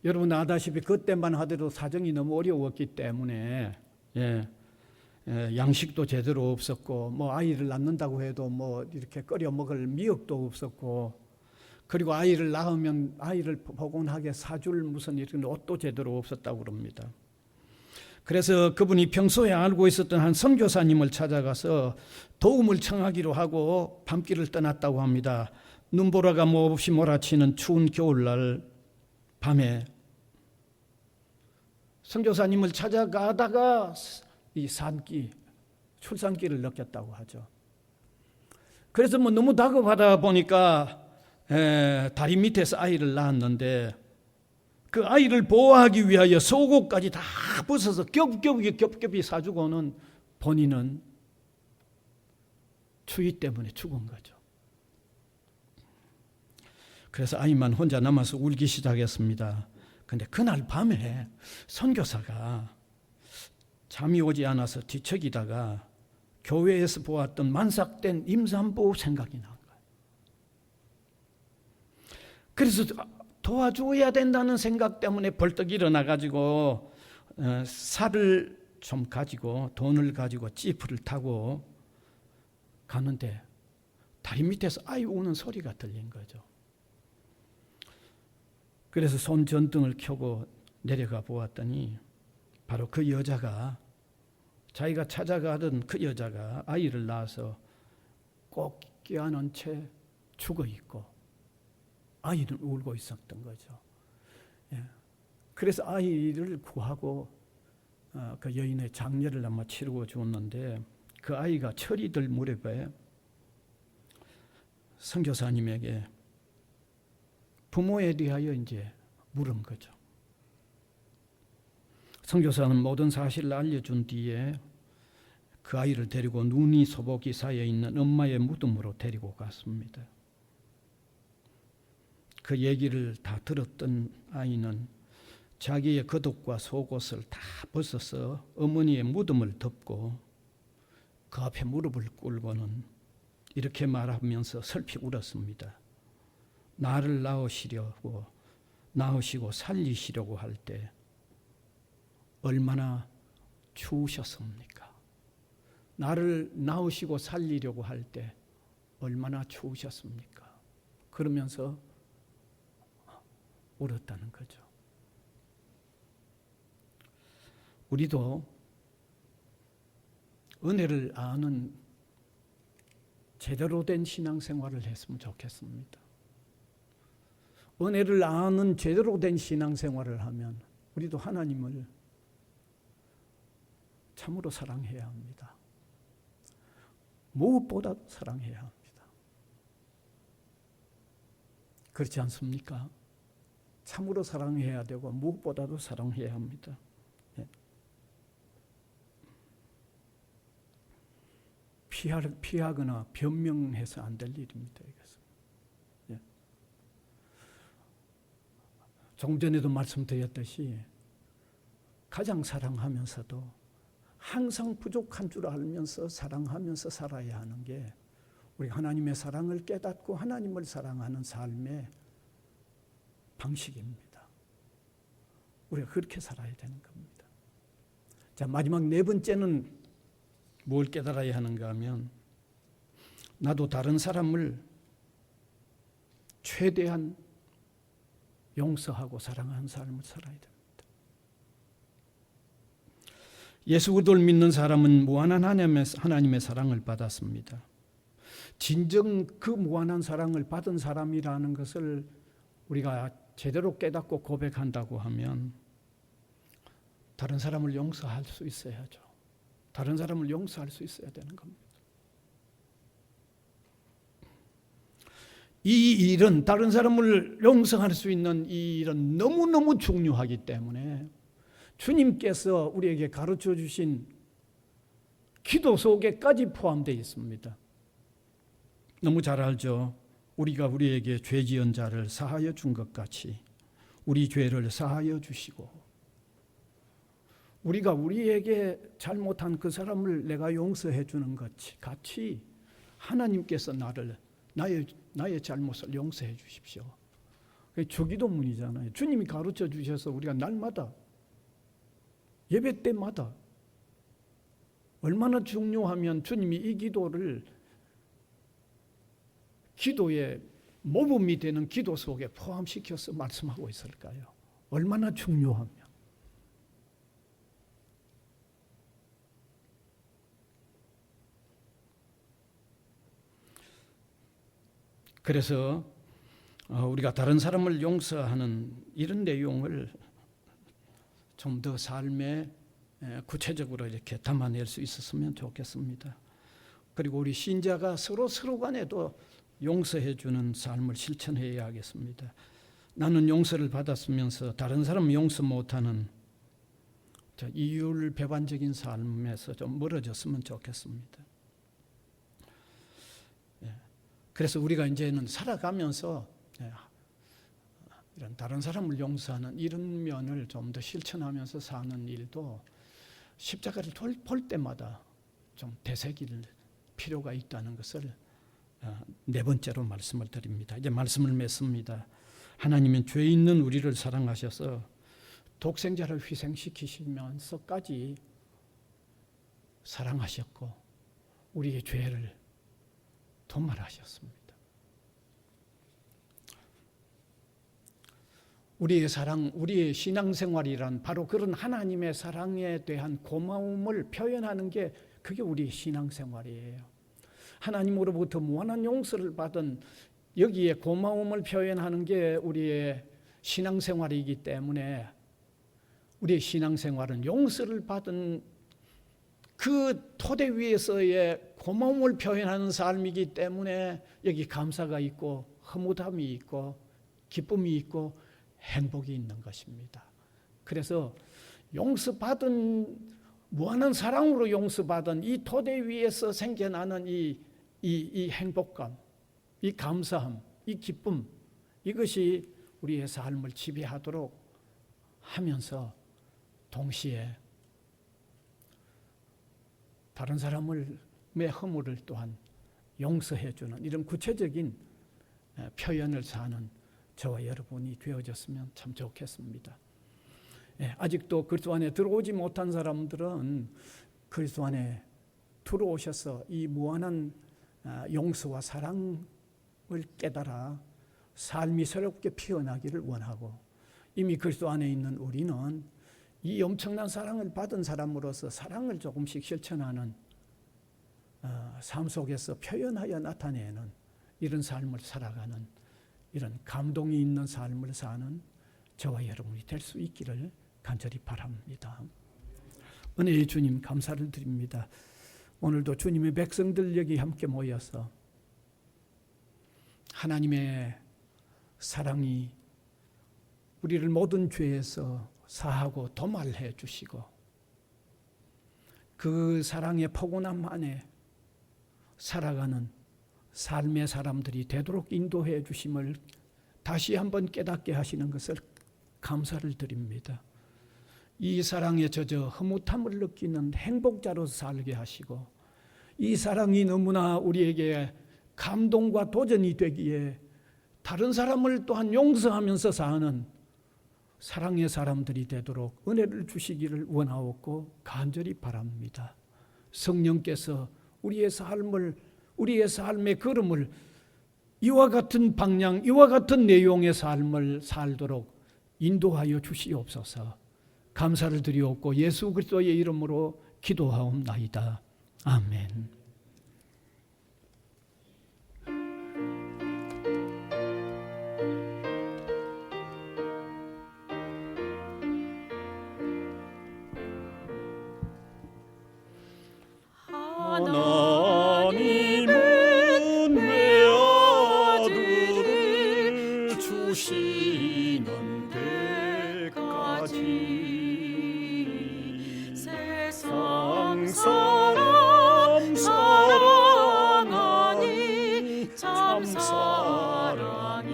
여러분 아다시피 그때만 하더라도 사정이 너무 어려웠기 때문에 양식도 제대로 없었고 뭐 아이를 낳는다고 해도 뭐 이렇게 끓여 먹을 미역도 없었고 그리고 아이를 낳으면 아이를 포근하게 사줄 무슨 이런 옷도 제대로 없었다고 그럽니다. 그래서 그분이 평소에 알고 있었던 한 선교사님을 찾아가서 도움을 청하기로 하고 밤길을 떠났다고 합니다. 눈보라가 몹시 몰아치는 추운 겨울날 밤에 선교사님을 찾아가다가 이 산기, 출산기를 느꼈다고 하죠. 그래서 뭐 너무 다급하다 보니까 다리 밑에서 아이를 낳았는데 그 아이를 보호하기 위하여 속옷까지 다 벗어서 겹겹이 사주고는 본인은 추위 때문에 죽은 거죠. 그래서 아이만 혼자 남아서 울기 시작했습니다. 그런데 그날 밤에 선교사가 잠이 오지 않아서 뒤척이다가 교회에서 보았던 만삭된 임산부 생각이 난 거예요. 그래서 도와줘야 된다는 생각 때문에 벌떡 일어나가지고 살을 좀 가지고 돈을 가지고 지프를 타고 가는데 다리 밑에서 아이 우는 소리가 들린 거죠. 그래서 손전등을 켜고 내려가 보았더니 바로 그 여자가 자기가 찾아가던 그 여자가 아이를 낳아서 꼭 껴안은 채 죽어 있고 아이는 울고 있었던 거죠. 그래서 아이를 구하고 그 여인의 장례를 아마 치르고 주었는데 그 아이가 철이들 무렵에 선교사님에게 부모에 대하여 이제 물은 거죠. 선교사는 모든 사실을 알려준 뒤에 그 아이를 데리고 눈이 소복이 쌓여 있는 엄마의 무덤으로 데리고 갔습니다. 그 얘기를 다 들었던 아이는 자기의 겉옷과 속옷을 다 벗어서 어머니의 무덤을 덮고 그 앞에 무릎을 꿇고는 이렇게 말하면서 슬피 울었습니다. 나를 낳으시고 살리시려고 할 때 얼마나 추우셨습니까? 나를 낳으시고 살리려고 할 때 얼마나 추우셨습니까? 그러면서 울었다는 거죠. 우리도 은혜를 아는 제대로 된 신앙생활을 했으면 좋겠습니다. 은혜를 아는 제대로 된 신앙생활을 하면 우리도 하나님을 참으로 사랑해야 합니다. 무엇보다 사랑해야 합니다. 그렇지 않습니까? 참으로 사랑해야 되고 무엇보다도 사랑해야 합니다. 피하거나 변명해서 안 될 일입니다. 이것은. 조금 전에도 말씀드렸듯이 가장 사랑하면서도 항상 부족한 줄 알면서 사랑하면서 살아야 하는 게 우리 하나님의 사랑을 깨닫고 하나님을 사랑하는 삶의 방식입니다. 우리가 그렇게 살아야 되는 겁니다. 자, 마지막 네 번째는 뭘 깨달아야 하는가 하면 나도 다른 사람을 최대한 용서하고 사랑하는 삶을 살아야 됩니다. 예수 그리스도를 믿는 사람은 무한한 하나님의 사랑을 받았습니다. 진정 그 무한한 사랑을 받은 사람이라는 것을 우리가 제대로 깨닫고 고백한다고 하면 다른 사람을 용서할 수 있어야죠. 다른 사람을 용서할 수 있어야 되는 겁니다. 이 일은 다른 사람을 용서할 수 있는 이 일은 너무너무 중요하기 때문에 주님께서 우리에게 가르쳐 주신 기도 속에까지 포함되어 있습니다. 너무 잘 알죠. 우리가 우리에게 죄 지은 자를 사하여 준 것 같이 우리 죄를 사하여 주시고 우리가 우리에게 잘못한 그 사람을 내가 용서해 주는 것 같이 하나님께서 나의 잘못을 용서해 주십시오. 그게 주기도문이잖아요. 주님이 가르쳐 주셔서 우리가 날마다 예배 때마다 얼마나 중요하면 주님이 이 기도를 기도의 모범이 되는 기도 속에 포함시켜서 말씀하고 있을까요? 얼마나 중요하면. 그래서 우리가 다른 사람을 용서하는 이런 내용을 좀 더 삶에 구체적으로 이렇게 담아낼 수 있었으면 좋겠습니다. 그리고 우리 신자가 서로 간에도 용서해 주는 삶을 실천해야 하겠습니다. 나는 용서를 받았으면서 다른 사람 용서 못하는 이율 배반적인 삶에서 좀 멀어졌으면 좋겠습니다. 그래서 우리가 이제는 살아가면서 이런 다른 사람을 용서하는 이런 면을 좀 더 실천하면서 사는 일도 십자가를 볼 때마다 좀 되새길 필요가 있다는 것을 네 번째로 말씀을 드립니다. 이제 말씀을 맺습니다. 하나님은 죄 있는 우리를 사랑하셔서 독생자를 희생시키시면서까지 사랑하셨고 우리의 죄를 도말하셨습니다. 우리의 사랑, 우리의 신앙생활이란 바로 그런 하나님의 사랑에 대한 고마움을 표현하는 게 그게 우리의 신앙생활이에요. 하나님으로부터 무한한 용서를 받은 여기에 고마움을 표현하는 게 우리의 신앙생활이기 때문에 우리의 신앙생활은 용서를 받은 그 토대 위에서의 고마움을 표현하는 삶이기 때문에 여기 감사가 있고 허무함이 있고 기쁨이 있고 행복이 있는 것입니다. 그래서 용서받은 무한한 사랑으로 용서받은 이 토대 위에서 생겨나는 이 행복감, 이 감사함, 이 기쁨, 이것이 우리의 삶을 지배하도록 하면서 동시에 다른 사람의 허물을 또한 용서해주는 이런 구체적인 표현을 사는 저와 여러분이 되어졌으면 참 좋겠습니다. 아직도 그리스도 안에 들어오지 못한 사람들은 그리스도 안에 들어오셔서 이 무한한 용서와 사랑을 깨달아 삶이 새롭게 피어나기를 원하고, 이미 그리스도 안에 있는 우리는 이 엄청난 사랑을 받은 사람으로서 사랑을 조금씩 실천하는 삶 속에서 표현하여 나타내는 이런 삶을 살아가는, 이런 감동이 있는 삶을 사는 저와 여러분이 될 수 있기를 간절히 바랍니다. 은혜의 주님 감사를 드립니다. 오늘도 주님의 백성들 여기 함께 모여서 하나님의 사랑이 우리를 모든 죄에서 사하고 도말해 주시고, 그 사랑의 포근함 안에 살아가는 삶의 사람들이 되도록 인도해 주심을 다시 한번 깨닫게 하시는 것을 감사를 드립니다. 이 사랑에 젖어 흐뭇함을 느끼는 행복자로서 살게 하시고, 이 사랑이 너무나 우리에게 감동과 도전이 되기에 다른 사람을 또한 용서하면서 사는 사랑의 사람들이 되도록 은혜를 주시기를 원하옵고 간절히 바랍니다. 성령께서 우리의 삶의 걸음을 이와 같은 방향, 이와 같은 내용의 삶을 살도록 인도하여 주시옵소서. 감사를 드리옵고 예수 그리스도의 이름으로 기도하옵나이다. 아멘. 하나님은 외아들을 주시는 때까지 세상 사람 사랑하니 참 사랑이로다.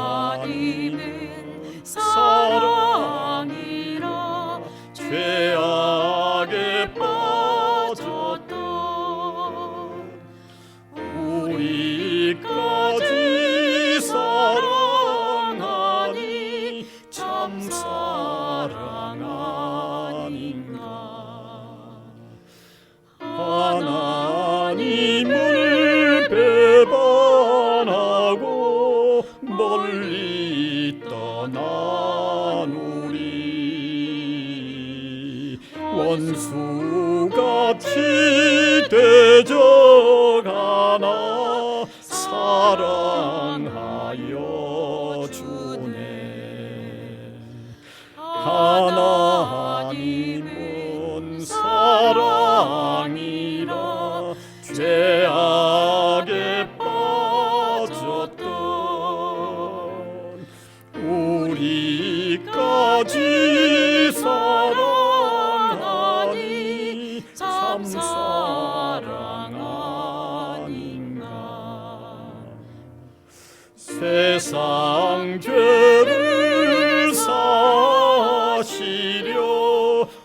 하나님은 사랑이라 죄악에 빠졌던 우리까지 사랑하니 참 사랑 아닌가. 하나님을 배반하고 멀리 떠난 우리 원수같이 되져가나 사랑하여 주네. 하나님은 사랑이라 죄악에 빠졌던 우리까지 사랑하니 참 사랑 아닌가. 세상 죄를 사시려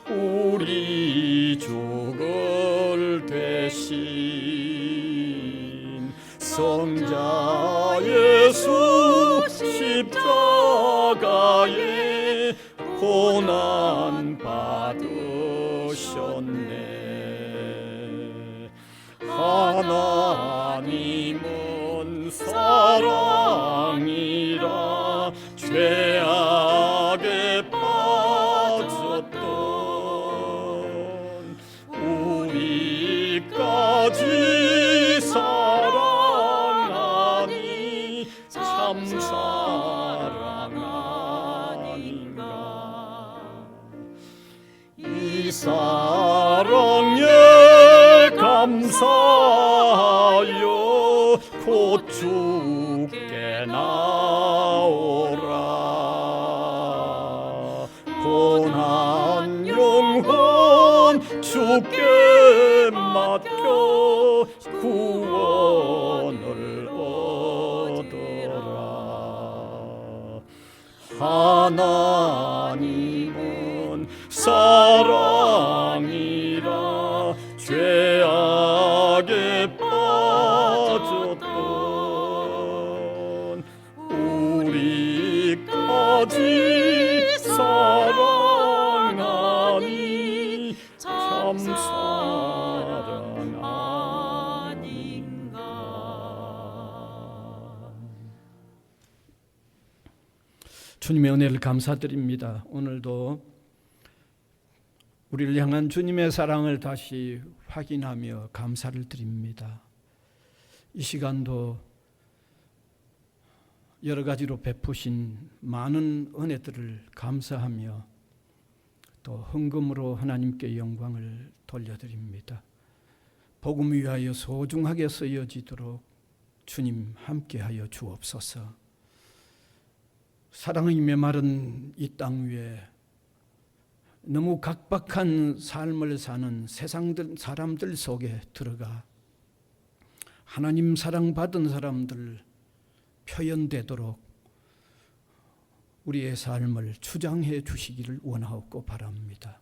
우리 죽을 대신 성자 예수 십자가에 고난 받으셨네. 하나님은 사랑이라 죄악에 빠졌던 우리까지 사랑하니 참 사랑 아닌가. 이 사랑에 감사하여 곧 주께 나오라. 주께 맡겨 구원을 얻어라. 하나님은 사랑이라 죄악에 빠졌던 우리까지 사랑하니 참 사랑 아닌가. 주님의 은혜를 감사드립니다. 오늘도 우리를 향한 주님의 사랑을 다시 확인하며 감사를 드립니다. 이 시간도 여러 가지로 베푸신 많은 은혜들을 감사하며 또 헌금으로 하나님께 영광을 돌려드립니다. 복음 위하여 소중하게 쓰여지도록 주님 함께하여 주옵소서. 사랑의 메마른 이 땅 위에 너무 각박한 삶을 사는 사람들 속에 들어가 하나님 사랑받은 사람들 표현되도록 우리의 삶을 주장해 주시기를 원하옵고 바랍니다.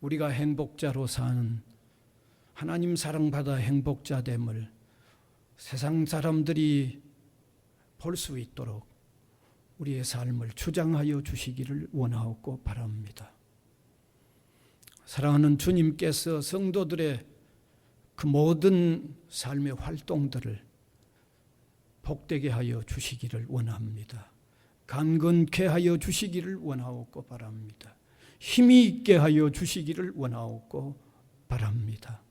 우리가 행복자로 사는 하나님 사랑받아 행복자됨을 세상 사람들이 볼 수 있도록 우리의 삶을 주장하여 주시기를 원하옵고 바랍니다. 사랑하는 주님께서 성도들의 그 모든 삶의 활동들을 복되게 하여 주시기를 원합니다. 강건케 하여 주시기를 원하옵고 바랍니다. 힘이 있게 하여 주시기를 원하옵고 바랍니다.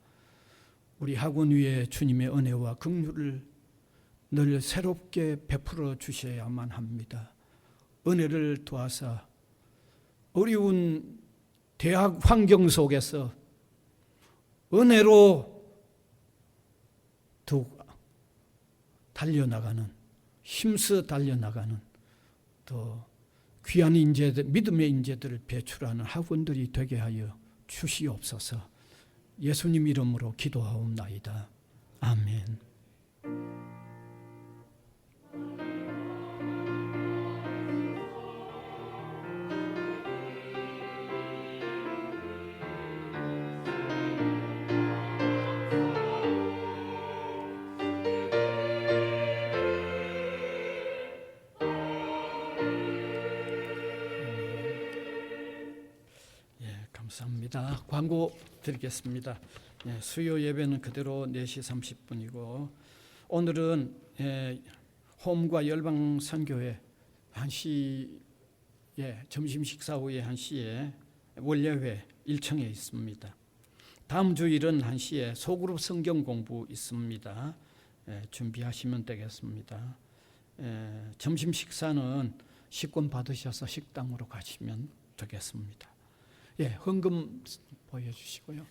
우리 학원 위에 주님의 은혜와 긍휼을 늘 새롭게 베풀어 주셔야만 합니다. 은혜를 도와서 어려운 대학 환경 속에서 은혜로 더욱 달려나가는, 힘써 달려나가는 또 귀한 인재들, 믿음의 인재들을 배출하는 학원들이 되게 하여 주시옵소서. 예수님 이름으로 기도하옵나이다. 아멘. 감사합니다. 광고 드리겠습니다. 수요 예배는 그대로 4시 30분이고 오늘은 홈과 열방 선교회 1시에 점심 식사 후에 1시에 원례회 1층에 있습니다. 다음 주일은 1시에 소그룹 성경 공부 있습니다. 준비하시면 되겠습니다. 점심 식사는 식권 받으셔서 식당으로 가시면 되겠습니다. 헌금 보여주시고요.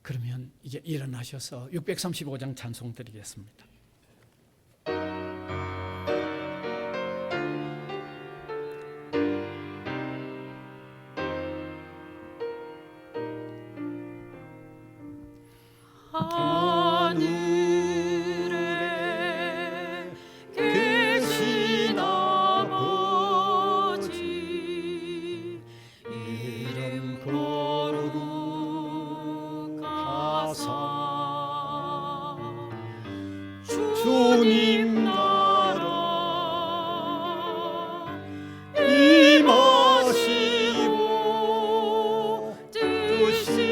그러면 이제 일어나셔서 635장 찬송 드리겠습니다. 하늘에 계신 아버지 이름 거룩하사 주님 나라 임하시고 뜻이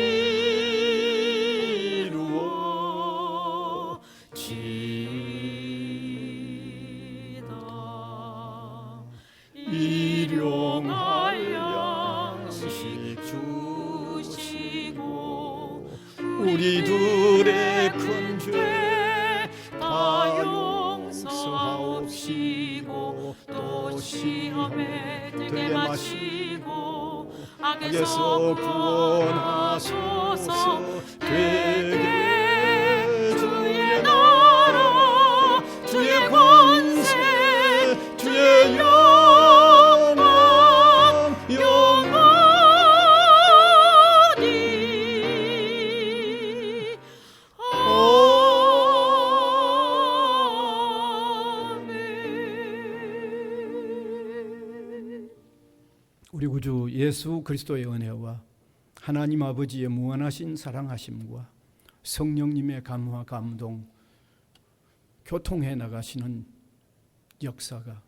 일용할 양식 주시고 우리들의 큰 죄 다 용서하옵시고 또 시험에 들게 마시고 악에서 구원하소서. 되게 주의 나라 주의 권세 주의 영광 예수 그리스도의 은혜와 하나님 아버지의 무한하신 사랑하심과 성령님의 감화 감동, 교통해 나가시는 역사가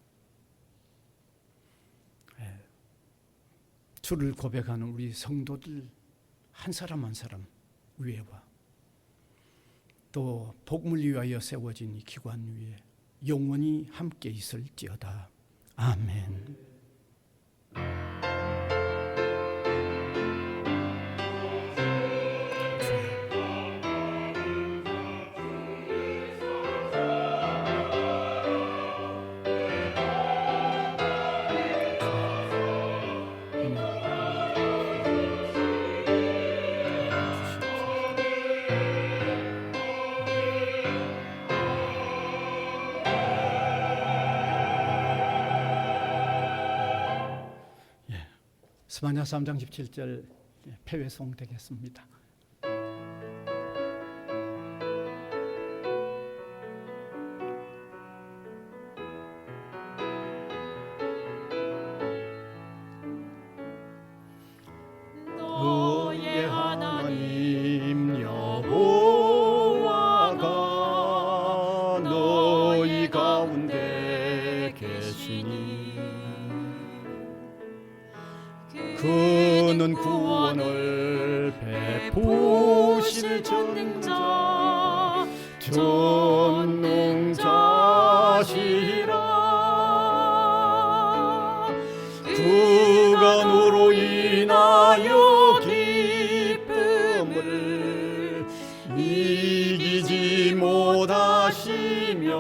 주를 고백하는 우리 성도들 한 사람 한 사람 위에와 또 복음을 위하여 세워진 이 기관 위에 영원히 함께 있을지어다. 아멘. 스바냐 3장 17절 폐회송 되겠습니다. 너의 하나님 여호와가 너희 가운데 계시니 그는 구원을 베푸실 전능자시라. 그가 너로 인하여 기쁨을 이기지 못하시며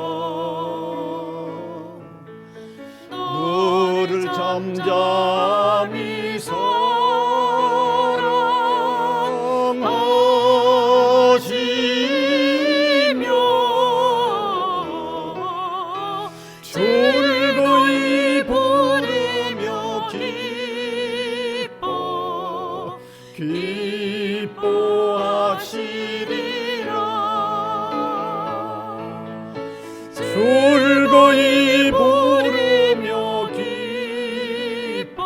너를 잠잠히 사랑하시며 즐거이 부르며 기뻐하시리라. 즐거이 부르며 기뻐